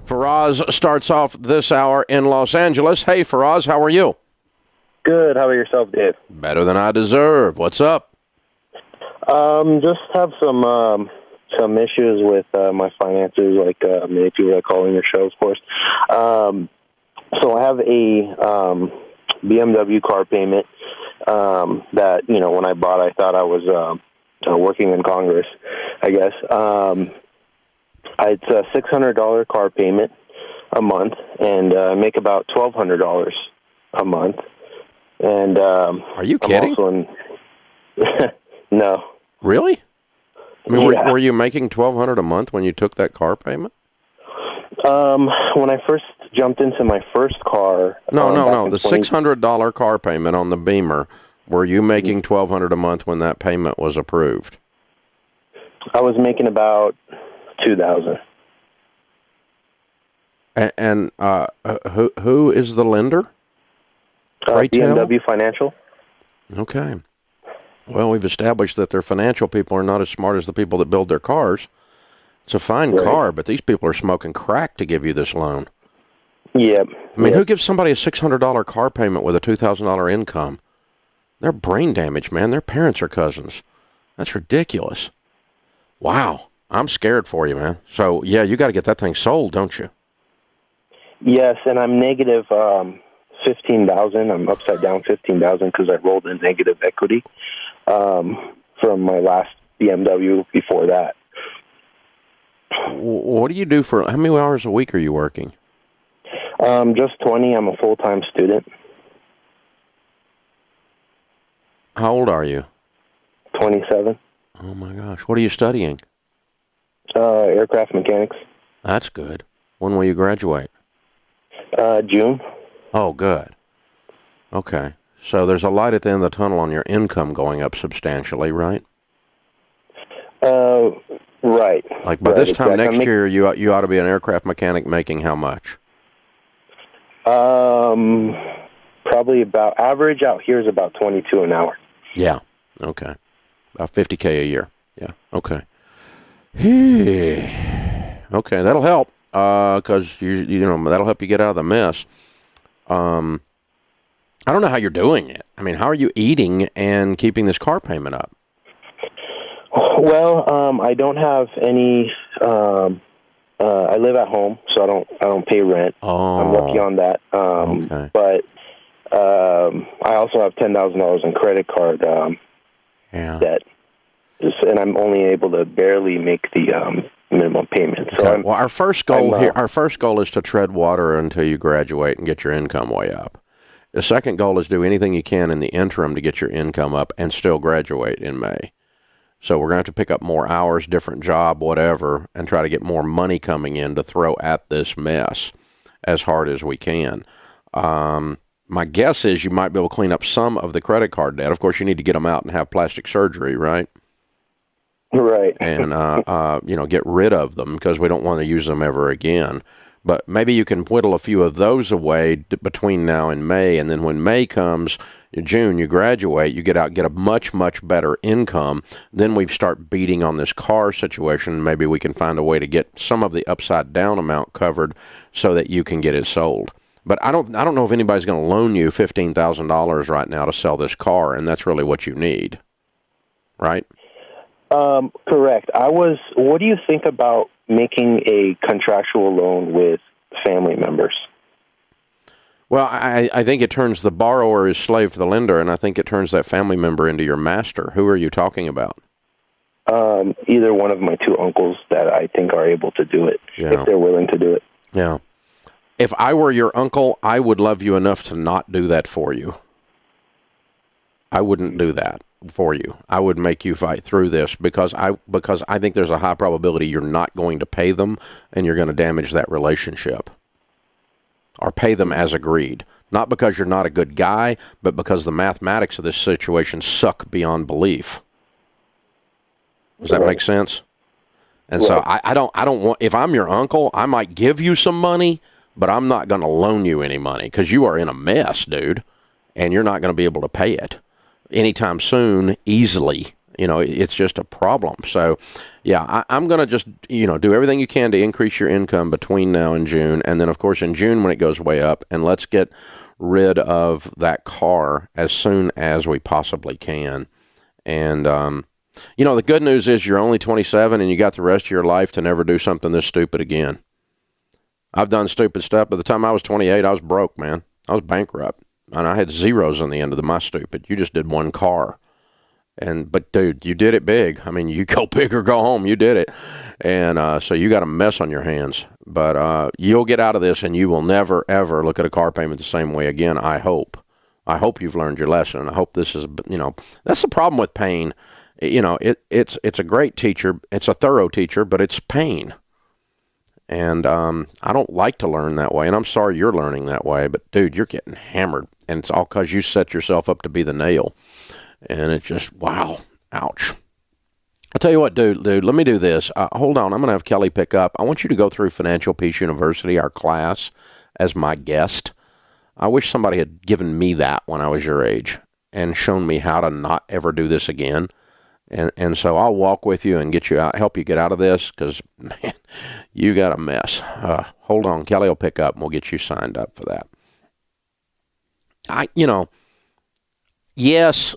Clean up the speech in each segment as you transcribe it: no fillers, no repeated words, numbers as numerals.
Faraz starts off this hour in Los Angeles. Hey, Faraz, how are you? Good. How about yourself, Dave? Better than I deserve. What's up? Just have some issues with my finances, like many people are calling your show, of course. So I have a BMW car payment that, when I bought, I thought I was working in Congress, I guess. It's a $600 car payment a month, and I make about $1,200 a month. And are you kidding? No. Really? I mean, Yeah. were you making $1,200 a month when you took that car payment? When I first jumped into my first car. No. The $600 car payment on the Beamer. Were you making $1,200 a month when that payment was approved? I was making about $2,000. And who is the lender? BMW Financial. Okay. Well, we've established that their financial people are not as smart as the people that build their cars. It's a fine car, but these people are smoking crack to give you this loan. Yep. I mean, who gives somebody a $600 car payment with a $2,000 income? They're brain damaged, man. Their parents are cousins. That's ridiculous. Wow. I'm scared for you, man. So, yeah, you got to get that thing sold, don't you? Yes, and I'm negative $15,000. I'm upside down $15,000 because I rolled in negative equity from my last BMW before that. What do you do for, how many hours a week are you working? Just 20. I'm a full-time student. How old are you? 27. Oh, my gosh. What are you studying? Aircraft mechanics. That's good. When will you graduate? June. Oh, good. Okay. So there's a light at the end of the tunnel on your income going up substantially, right? Right. Like by this time next year, you ought to be an aircraft mechanic making how much? Probably about, average out here is about 22 an hour. Yeah. Okay. About $50K a year. Yeah. Okay. Okay, that'll help. Because that'll help you get out of the mess. I don't know how you're doing it. I mean, how are you eating and keeping this car payment up? Well, I don't have any. I live at home, so I don't pay rent. Oh, I'm lucky on that. Okay. But I also have $10,000 in credit card debt, and I'm only able to barely make the minimum payment. So okay. Well, our first goal is to tread water until you graduate and get your income way up. The second goal is do anything you can in the interim to get your income up and still graduate in May. So we're going to have to pick up more hours, different job, whatever, and try to get more money coming in to throw at this mess as hard as we can. My guess is you might be able to clean up some of the credit card debt. Of course, you need to get them out and have plastic surgery, right? Right. And, get rid of them because we don't want to use them ever again. But maybe you can whittle a few of those away between now and May. And then when May comes, in June, you graduate, you get out, get a much, much better income. Then we start beating on this car situation. Maybe we can find a way to get some of the upside down amount covered so that you can get it sold. But I don't know if anybody's going to loan you $15,000 right now to sell this car, and that's really what you need, right? Correct. What do you think about making a contractual loan with family members? Well, I think it turns the borrower as slave to the lender, and I think it turns that family member into your master. Who are you talking about? Either one of my two uncles that I think are able to do it, if they're willing to do it. Yeah. If I were your uncle, I would love you enough to not do that for you. I wouldn't do that for you. I would make you fight through this because I think there's a high probability you're not going to pay them and you're going to damage that relationship. Or pay them as agreed. Not because you're not a good guy, but because the mathematics of this situation suck beyond belief. Does that make sense? And so I don't want, if I'm your uncle, I might give you some money, but I'm not going to loan you any money because you are in a mess, dude, and you're not going to be able to pay it anytime soon, easily. You know, it's just a problem. So, yeah, I'm going to just, you know, do everything you can to increase your income between now and June. And then, of course, in June when it goes way up, and let's get rid of that car as soon as we possibly can. And, you know, the good news is you're only 27 and you got the rest of your life to never do something this stupid again. I've done stupid stuff. By the time I was 28, I was broke, man. I was bankrupt. And I had zeros on the end of my stupid. You just did one car. But dude, you did it big. I mean, you go big or go home. You did it. And so you got a mess on your hands. But you'll get out of this and you will never, ever look at a car payment the same way again, I hope. I hope you've learned your lesson. I hope this is, you know, that's the problem with pain. You know, it's a great teacher. It's a thorough teacher, but it's pain. And I don't like to learn that way. And I'm sorry you're learning that way. But, dude, you're getting hammered. And it's all because you set yourself up to be the nail. And it's just, wow, ouch. I'll tell you what, dude, let me do this. Hold on, I'm going to have Kelly pick up. I want you to go through Financial Peace University, our class, as my guest. I wish somebody had given me that when I was your age and shown me how to not ever do this again. And so I'll walk with you and get you out, help you get out of this because, man, you got a mess. Hold on, Kelly will pick up and we'll get you signed up for that. Yes,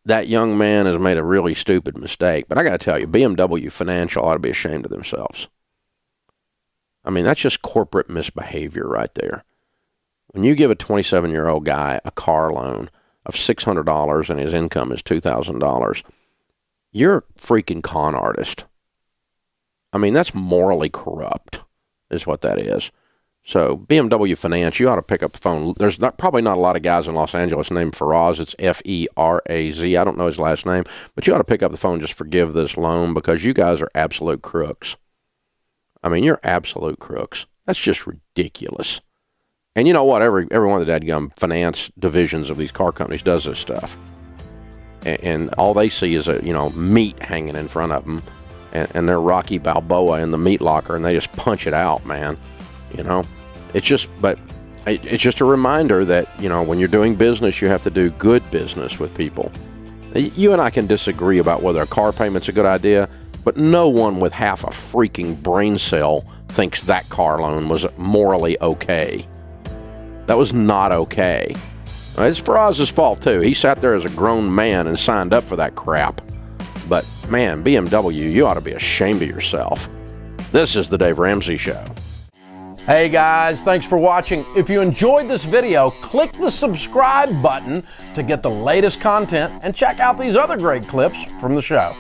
that young man has made a really stupid mistake, but I got to tell you, BMW Financial ought to be ashamed of themselves. I mean, that's just corporate misbehavior right there. When you give a 27-year-old guy a car loan of $600 and his income is $2,000, you're a freaking con artist. I mean, that's morally corrupt, is what that is. So BMW Finance, you ought to pick up the phone. There's probably not a lot of guys in Los Angeles named Faraz. It's F-E-R-A-Z. I don't know his last name, but you ought to pick up the phone and just forgive this loan because you guys are absolute crooks. I mean, you're absolute crooks. That's just ridiculous. And you know what? Every one of the dadgum finance divisions of these car companies does this stuff. And all they see is meat hanging in front of them, and they're Rocky Balboa in the meat locker, and they just punch it out, man. You know, it's just a reminder that, when you're doing business, you have to do good business with people. You and I can disagree about whether a car payment's a good idea, but no one with half a freaking brain cell thinks that car loan was morally okay. That was not okay. It's Faraz's fault, too. He sat there as a grown man and signed up for that crap. But, man, BMW, you ought to be ashamed of yourself. This is the Dave Ramsey Show. Hey guys, thanks for watching. If you enjoyed this video, click the subscribe button to get the latest content and check out these other great clips from the show.